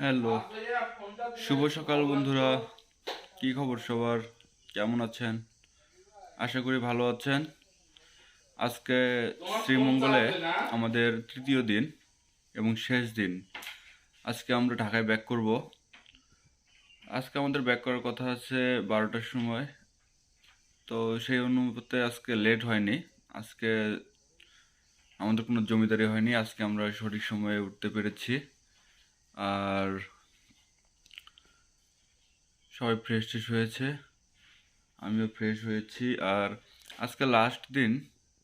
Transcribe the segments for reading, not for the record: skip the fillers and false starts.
Hello, শুভ সকাল বন্ধুরা। কি খবর সবার? কেমন আছেন? আশা করি ভালো আছেন। আজকে শ্রীমঙ্গলে আমাদের তৃতীয় দিন এবং শেষ দিন। আজকে আমরা ঢাকায় ব্যাক করব। আজকে আমাদের ব্যাক করার কথা আছে 12টার সময়। তো সেই অনুপাতে আজকে লেট হয়নি। আজকে আমাদের কোনো জমিদারি হয়নি। আজকে আমরা সঠিক সময়ে উঠতে পেরেছি। আর সবাই ফ্রেশ হয়েছে, আমিও ফ্রেশ হয়েছি। আর আজকে লাস্ট দিন,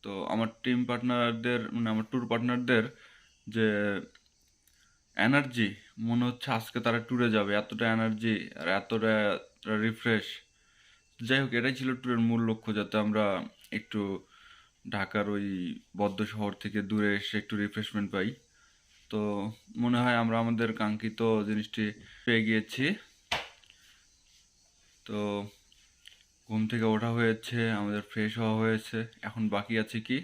তো আমার টিম পার্টনারদের আমার ট্যুর পার্টনারদের যে এনার্জি, মনে হচ্ছে আজকে তারা ট্যুরে যাবে, এতটা এনার্জি আর এতটা রিফ্রেশ। যাই হোক, এটাই ছিল ট্যুরের মূল লক্ষ্য, যাতে আমরা একটু ঢাকার ওই বদ্ধ শহর থেকে দূরে এসে একটু রিফ্রেশমেন্ট পাই। তো মনে হয় আমরা আমাদের কাঙ্ক্ষিত জিনিসটি পেয়ে গিয়েছি। তো ঘুম থেকে ওঠা হয়েছে, আমাদের ফ্রেশ হওয়া হয়েছে। এখন বাকি আছে কি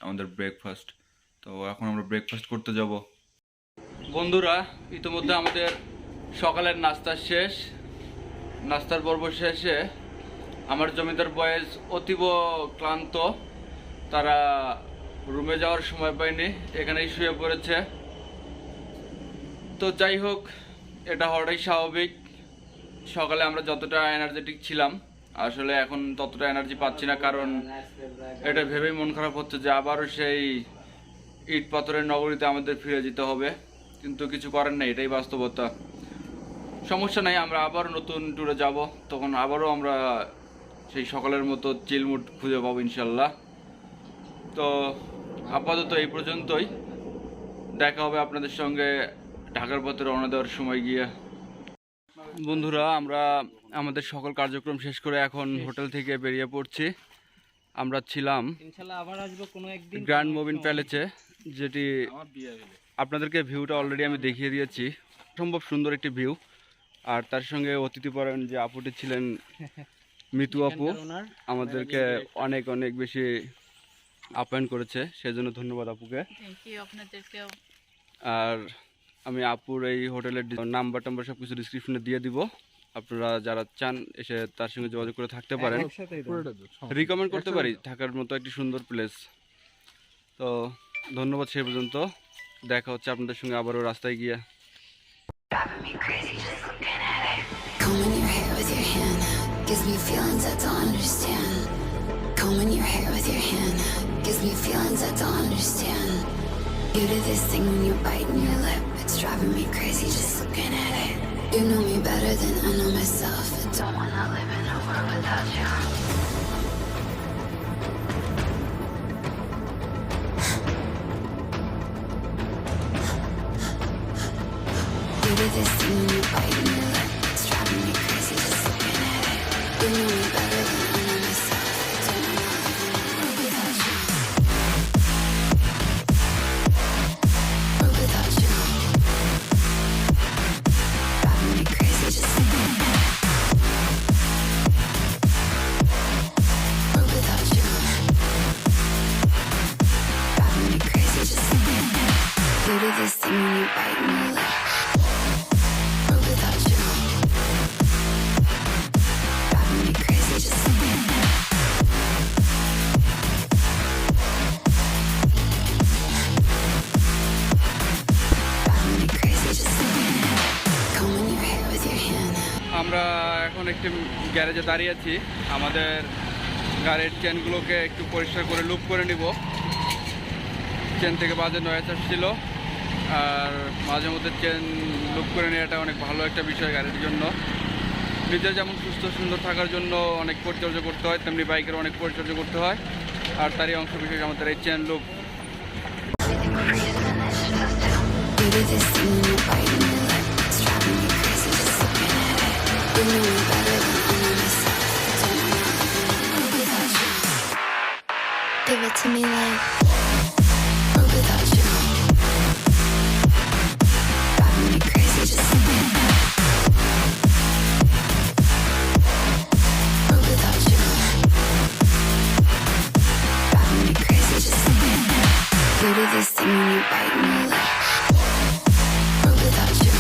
আমাদের ব্রেকফাস্ট। তো এখন আমরা ব্রেকফাস্ট করতে যাব। বন্ধুরা, ইতিমধ্যে আমাদের সকালের নাস্তা শেষ। নাস্তার পর্ব শেষে আমার জমিদার বয়েজ অতীব ক্লান্ত। তারা রুমে যাওয়ার সময় পায়নি, এখানেই শুয়ে পড়েছে। তো যাই হোক, এটা হওয়াটাই স্বাভাবিক। সকালে আমরা যতটা এনার্জেটিক ছিলাম, আসলে এখন ততটা এনার্জি পাচ্ছি না। কারণ এটা ভেবেই মন খারাপ হচ্ছে যে আবারও সেই ইট পাথরের নগরীতে আমাদের ফিরে যেতে হবে। কিন্তু কিছু করার নেই, এটাই বাস্তবতা। সমস্যা নাই, আমরা আবার নতুন ট্যুরে যাব, তখন আবারও আমরা সেই সকালের মতো চিলমুড খুঁজে পাবো ইনশাল্লাহ। তো আপাতত এই পর্যন্তই। দেখা হবে আপনাদের সঙ্গে ঢাকার পথে রওনা দেওয়ার সময় গিয়ে। বন্ধুরা, আমরা আমাদের সকল কার্যক্রম শেষ করে এখন হোটেল থেকে বেরিয়ে পড়ছি। আমরা ছিলাম গ্র্যান্ড মোবিন প্যালেসে, যেটি আপনাদেরকে ভিউটা অলরেডি আমি দেখিয়ে দিয়েছি। সম্ভব সুন্দর একটি ভিউ। আর তার সঙ্গে অতিথিপরায়ণ যে আপুটি ছিলেন, মিতু আপু, আমাদেরকে অনেক অনেক বেশি আপ্যায়ন করেছে, সেজন্য ধন্যবাদ আপুকে। আর আমি আপুর এই হোটেলের নাম্বার সব কিছু ডিসক্রিপশনে দিয়ে দিব। আপনারা যারা চান এসে তার সঙ্গে যোগাযোগ করে থাকতে পারেন। রিকমেন্ড করতে পারি, থাকার মতো একটি সুন্দর প্লেস। তো ধন্যবাদ। সেই পর্যন্ত দেখা হচ্ছে আপনাদের সঙ্গে আবারও রাস্তায় গিয়ে। You do this thing when you're biting your lip. It's driving me crazy just looking at it. You know me better than I know myself. I don't wanna live in a world without you. You do this thing when you're biting your lip. It's driving me crazy just looking at it. You know me better than I know myself. I don't wanna live in a world without you. You do this thing when you bite my lip. But without you, driving me crazy just looking at it. Driving me crazy just looking at it. Combing your hair with your hand. আমরা এখন একটি গ্যারেজে দাঁড়িয়ে আছি। আমাদের গাড়ির চেনগুলোকে একটু পরিষ্কার করে লুপ করে নিব। চেন থেকে বাজে নয়েজ আসছিল, আর মাঝে মধ্যে চেন লুপ করে নেওয়াটা অনেক ভালো একটা বিষয় গাড়ির জন্য। নিজের যেমন সুস্থ সুন্দর থাকার জন্য অনেক পরিচর্যা করতে হয়, তেমনি বাইকের অনেক পরিচর্যা করতে হয়। আর তারই অংশ বিশেষ আমাদের এই chain loop. Give it to me like without you, driving me crazy just looking at it. Without you, driving me crazy just looking at it. You do this thing when you bite my lip. Without you,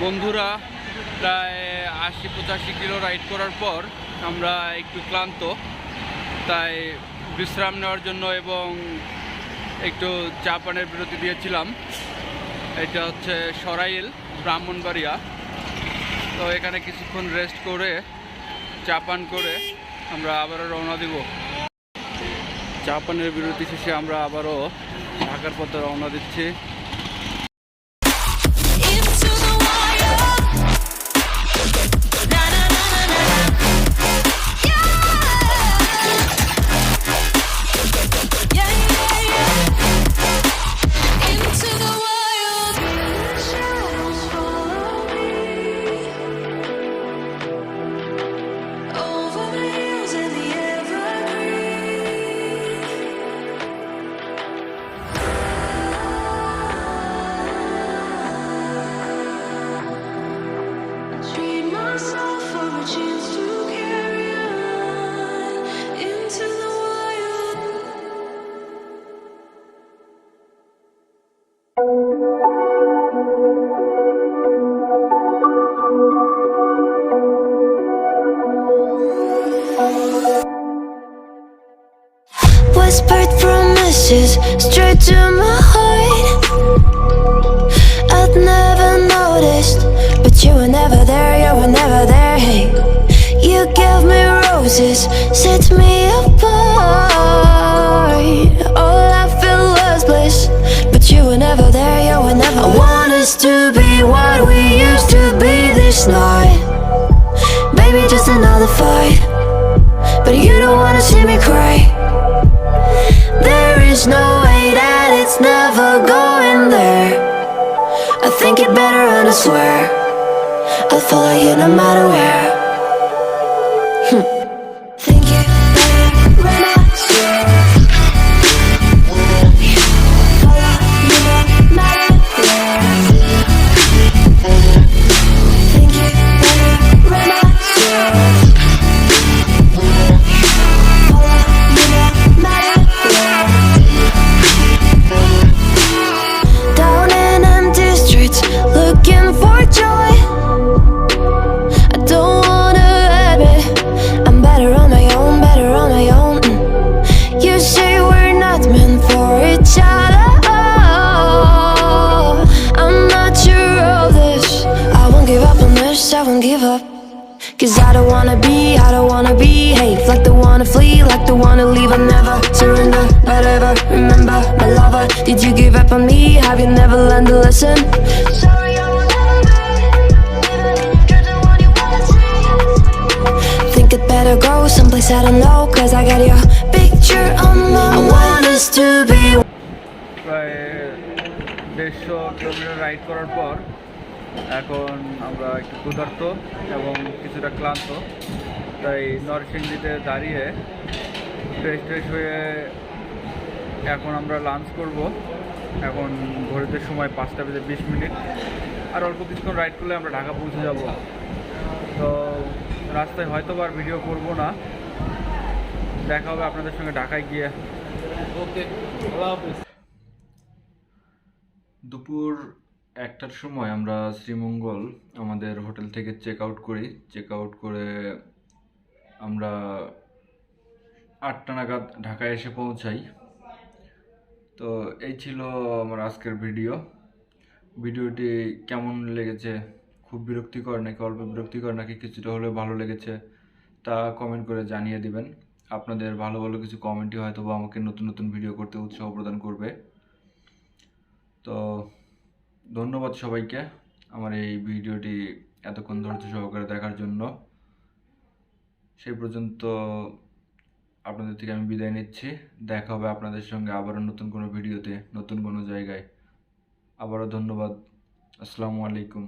বন্ধুরা প্রায় ৮০-৮৫ kilo ride করার পর আমরা একটু ক্লান্ত, তাই বিশ্রাম নেওয়ার জন্য এবং একটু চা পানের বিরতি দিয়েছিলাম। এটা হচ্ছে সরাইল ব্রাহ্মণবাড়িয়া। তো এখানে কিছুক্ষণ রেস্ট করে চা পান করে আমরা আবারও রওনা দিব। চা পানের বিরতি শেষে আমরা আবারও ঢাকার পথে রওনা দিচ্ছি। Into the wire. Na na na na na. Yeah. Yeah, yeah, yeah. Into the wild. Shadows follow me. Over the hills and the evergreen. Treat myself for a chance to carry on into the wild. Whispered promises straight to my heart. I'd never noticed, but you were never there, you were never there. Hey, you gave me roses, set me apart. All I felt was bliss, but you were never there, you were never. I want us to be what we used to be this night. Baby, just another fight, but you don't wanna see me cry. There is no way that it's never going there. I think it better and I swear I'll follow you no matter where. Think it better and I swear follow you no matter where. Think it better and I swear follow you no matter where. Down in empty streets, looking for joy. I don't wanna admit I'm better on my own, better on my own. You say we're not meant for each other. I'm not sure of this. I won't give up on this, I won't give up. Cause I don't wanna behave like the one to flee, like the one to leave. I'll never surrender, but ever remember my lover. Did you give up on me? Have you never learned to listen? Sorry, I will never be you're the one you wanna see. Think it better go someplace I don't know, cause I got your picture on my I want us to be. প্রায় 150 kilometre ride করার পর এখন আমরা একটু ক্ষুধার্ত এবং কিছুটা ক্লান্ত, তাই নরসিংদীতে দাঁড়িয়ে ফ্রেশ হয়ে এখন আমরা লাঞ্চ করব। এখন ঘড়িতে সময় 5:20, আর অল্প কিছুক্ষণ রাইড করলে আমরা ঢাকা পৌঁছে যাব। তো রাস্তায় হয়তো আর ভিডিও করব না, দেখা হবে আপনাদের সঙ্গে ঢাকায় গিয়ে। ওকে, আল্লাহ হাফেজ। দুপুর 1টার সময় আমরা শ্রীমঙ্গল আমাদের হোটেল থেকে চেক আউট করি। চেক আউট করে আমরা 8টা নাগাদ ঢাকায় এসে পৌঁছাই। তো এই ছিল আমার আজকের ভিডিওটি কেমন লেগেছে, খুব বিরক্তিকর নাকি অল্প বিরক্তিকর নাকি কিছুটা হলেও ভালো লেগেছে তা কমেন্ট করে জানিয়ে দিবেন। আপনাদের ভালো ভালো কিছু কমেন্টই হয়তো বা আমাকে নতুন নতুন ভিডিও করতে উৎসাহ প্রদান করবে। তো ধন্যবাদ সবাইকে আমার এই ভিডিওটি এতক্ষণ ধৈর্য সহকারে দেখার জন্য। সেই পর্যন্ত আপনাদের থেকে আমি বিদায় নিচ্ছি। দেখা হবে আপনাদের সঙ্গে আবারও নতুন কোনো ভিডিওতে, নতুন কোনো জায়গায়। আবারও ধন্যবাদ। আসসালামু আলাইকুম।